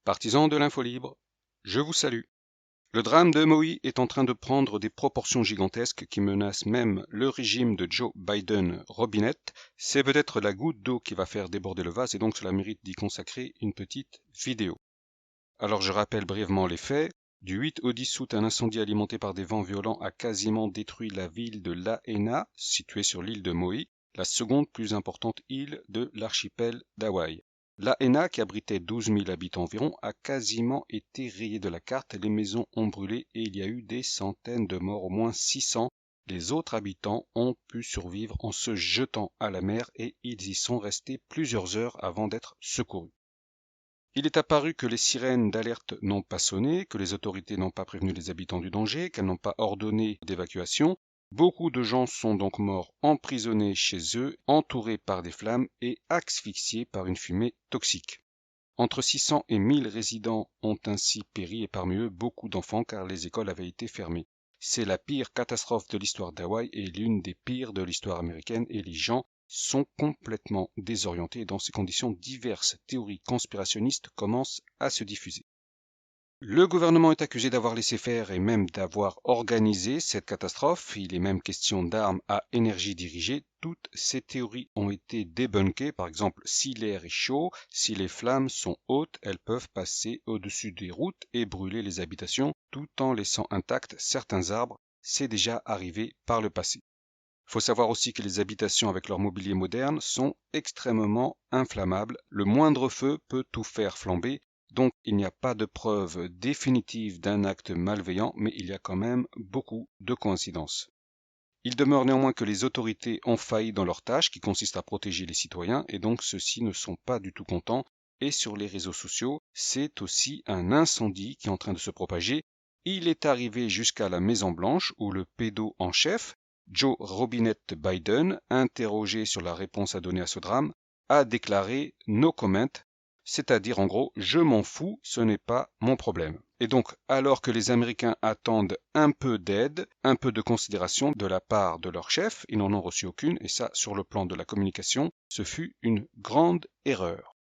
Partisans de l'info libre, je vous salue. Le drame de Maui est en train de prendre des proportions gigantesques qui menacent même le régime de Joe Biden Robinette. C'est peut-être la goutte d'eau qui va faire déborder le vase et donc cela mérite d'y consacrer une petite vidéo. Alors je rappelle brièvement les faits. Du 8 au 10 août, un incendie alimenté par des vents violents a quasiment détruit la ville de Lahaina, située sur l'île de Maui, la seconde plus importante île de l'archipel d'Hawaï. Lahaina, qui abritait 12 000 habitants environ, a quasiment été rayée de la carte. Les maisons ont brûlé et il y a eu des centaines de morts, au moins 600. Les autres habitants ont pu survivre en se jetant à la mer et ils y sont restés plusieurs heures avant d'être secourus. Il est apparu que les sirènes d'alerte n'ont pas sonné, que les autorités n'ont pas prévenu les habitants du danger, qu'elles n'ont pas ordonné d'évacuation. Beaucoup de gens sont donc morts emprisonnés chez eux, entourés par des flammes et asphyxiés par une fumée toxique. Entre 600 et 1000 résidents ont ainsi péri et parmi eux beaucoup d'enfants car les écoles avaient été fermées. C'est la pire catastrophe de l'histoire d'Hawaï et l'une des pires de l'histoire américaine et les gens sont complètement désorientés et dans ces conditions diverses théories conspirationnistes commencent à se diffuser. Le gouvernement est accusé d'avoir laissé faire et même d'avoir organisé cette catastrophe. Il est même question d'armes à énergie dirigée. Toutes ces théories ont été débunkées. Par exemple, si l'air est chaud, si les flammes sont hautes, elles peuvent passer au-dessus des routes et brûler les habitations tout en laissant intacts certains arbres. C'est déjà arrivé par le passé. Il faut savoir aussi que les habitations avec leur mobilier moderne sont extrêmement inflammables. Le moindre feu peut tout faire flamber. Donc il n'y a pas de preuve définitive d'un acte malveillant, mais il y a quand même beaucoup de coïncidences. Il demeure néanmoins que les autorités ont failli dans leur tâche qui consiste à protéger les citoyens et donc ceux-ci ne sont pas du tout contents. Et sur les réseaux sociaux, c'est aussi un incendie qui est en train de se propager. Il est arrivé jusqu'à la Maison-Blanche où le pédo en chef, Joe Robinette Biden, interrogé sur la réponse à donner à ce drame, a déclaré « no comment », c'est-à-dire en gros « je m'en fous, ce n'est pas mon problème ». Et donc, alors que les Américains attendent un peu d'aide, un peu de considération de la part de leur chef, ils n'en ont reçu aucune, et ça, sur le plan de la communication, ce fut une grande erreur.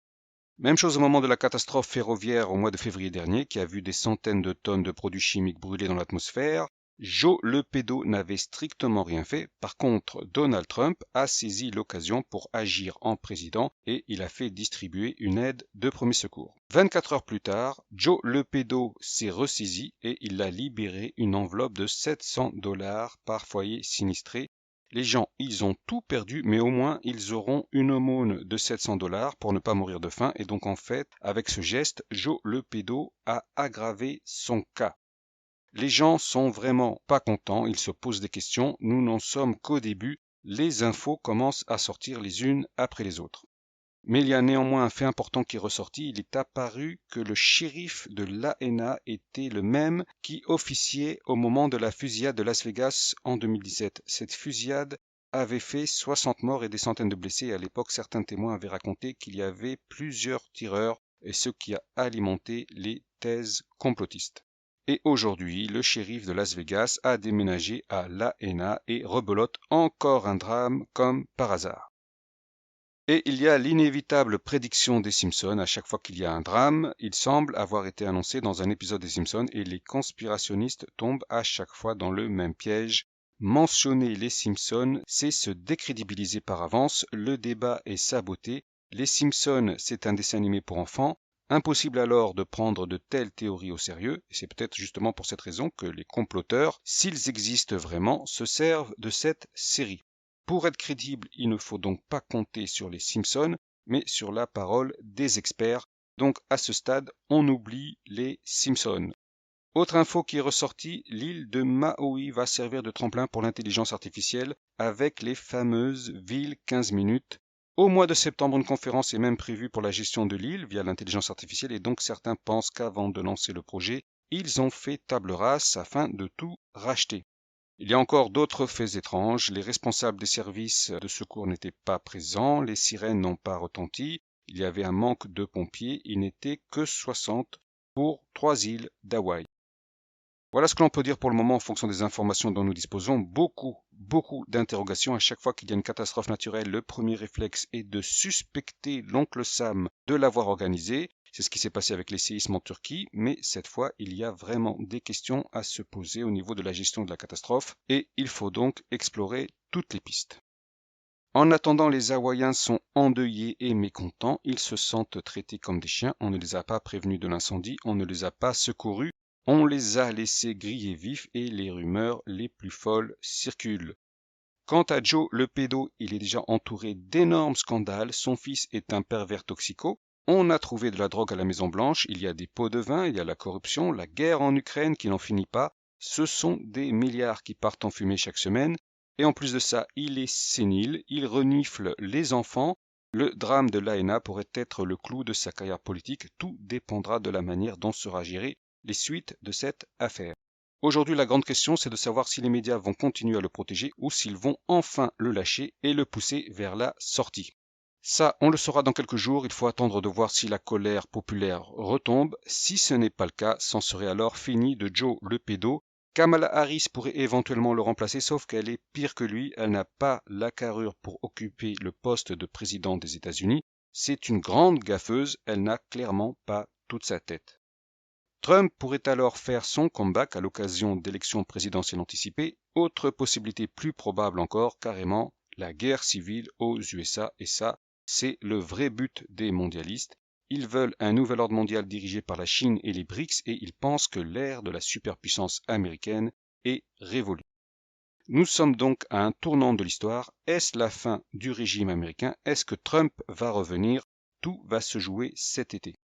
Même chose au moment de la catastrophe ferroviaire au mois de février dernier, qui a vu des centaines de tonnes de produits chimiques brûler dans l'atmosphère. Joe le pédo n'avait strictement rien fait. Par contre, Donald Trump a saisi l'occasion pour agir en président et il a fait distribuer une aide de premier secours. 24 heures plus tard, Joe le pédo s'est ressaisi et il a libéré une enveloppe de $700 par foyer sinistré. Les gens, ils ont tout perdu, mais au moins ils auront une aumône de $700 pour ne pas mourir de faim. Et donc en fait, avec ce geste, Joe le pédo a aggravé son cas. Les gens sont vraiment pas contents, ils se posent des questions, nous n'en sommes qu'au début, les infos commencent à sortir les unes après les autres. Mais il y a néanmoins un fait important qui est ressorti, il est apparu que le shérif de Lahaina était le même qui officiait au moment de la fusillade de Las Vegas en 2017. Cette fusillade avait fait 60 morts et des centaines de blessés. À l'époque, certains témoins avaient raconté qu'il y avait plusieurs tireurs et ce qui a alimenté les thèses complotistes. Et aujourd'hui, le shérif de Las Vegas a déménagé à Lahaina et rebelote encore un drame comme par hasard. Et il y a l'inévitable prédiction des Simpsons. À chaque fois qu'il y a un drame, il semble avoir été annoncé dans un épisode des Simpsons et les conspirationnistes tombent à chaque fois dans le même piège. Mentionner les Simpsons, c'est se décrédibiliser par avance. Le débat est saboté. Les Simpsons, c'est un dessin animé pour enfants. Impossible alors de prendre de telles théories au sérieux, et c'est peut-être justement pour cette raison que les comploteurs, s'ils existent vraiment, se servent de cette série. Pour être crédible, il ne faut donc pas compter sur les Simpsons, mais sur la parole des experts. Donc à ce stade, on oublie les Simpsons. Autre info qui est ressortie, l'île de Maui va servir de tremplin pour l'intelligence artificielle avec les fameuses villes 15 minutes. Au mois de septembre, une conférence est même prévue pour la gestion de l'île via l'intelligence artificielle et donc certains pensent qu'avant de lancer le projet, ils ont fait table rase afin de tout racheter. Il y a encore d'autres faits étranges. Les responsables des services de secours n'étaient pas présents, les sirènes n'ont pas retenti, il y avait un manque de pompiers, il n'était que 60 pour 3 îles d'Hawaï. Voilà ce que l'on peut dire pour le moment en fonction des informations dont nous disposons. Beaucoup d'interrogations. À chaque fois qu'il y a une catastrophe naturelle, le premier réflexe est de suspecter l'oncle Sam de l'avoir organisée. C'est ce qui s'est passé avec les séismes en Turquie, mais cette fois, il y a vraiment des questions à se poser au niveau de la gestion de la catastrophe et il faut donc explorer toutes les pistes. En attendant, les Hawaïens sont endeuillés et mécontents, ils se sentent traités comme des chiens, on ne les a pas prévenus de l'incendie, on ne les a pas secourus, on les a laissés griller vifs et les rumeurs les plus folles circulent. Quant à Joe le pédo, il est déjà entouré d'énormes scandales, son fils est un pervers toxico, on a trouvé de la drogue à la Maison Blanche, il y a des pots de vin, il y a la corruption, la guerre en Ukraine qui n'en finit pas, ce sont des milliards qui partent en fumée chaque semaine, et en plus de ça, il est sénile, il renifle les enfants, le drame de l'ANA pourrait être le clou de sa carrière politique, tout dépendra de la manière dont sera gérée les suites de cette affaire. Aujourd'hui, la grande question, c'est de savoir si les médias vont continuer à le protéger ou s'ils vont enfin le lâcher et le pousser vers la sortie. Ça, on le saura dans quelques jours, il faut attendre de voir si la colère populaire retombe. Si ce n'est pas le cas, c'en serait alors fini de Joe le pédo. Kamala Harris pourrait éventuellement le remplacer, sauf qu'elle est pire que lui, elle n'a pas la carrure pour occuper le poste de président des États-Unis. C'est une grande gaffeuse, elle n'a clairement pas toute sa tête. Trump pourrait alors faire son comeback à l'occasion d'élections présidentielles anticipées. Autre possibilité plus probable encore, carrément, la guerre civile aux USA, et ça, c'est le vrai but des mondialistes. Ils veulent un nouvel ordre mondial dirigé par la Chine et les BRICS et ils pensent que l'ère de la superpuissance américaine est révolue. Nous sommes donc à un tournant de l'histoire. Est-ce la fin du régime américain? Est-ce que Trump va revenir? Tout va se jouer cet été.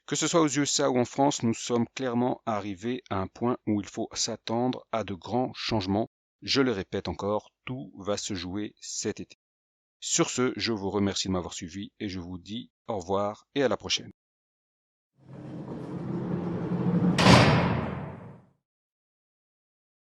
Que ce soit aux USA ou en France, nous sommes clairement arrivés à un point où il faut s'attendre à de grands changements. Je le répète encore, tout va se jouer cet été. Sur ce, je vous remercie de m'avoir suivi et je vous dis au revoir et à la prochaine.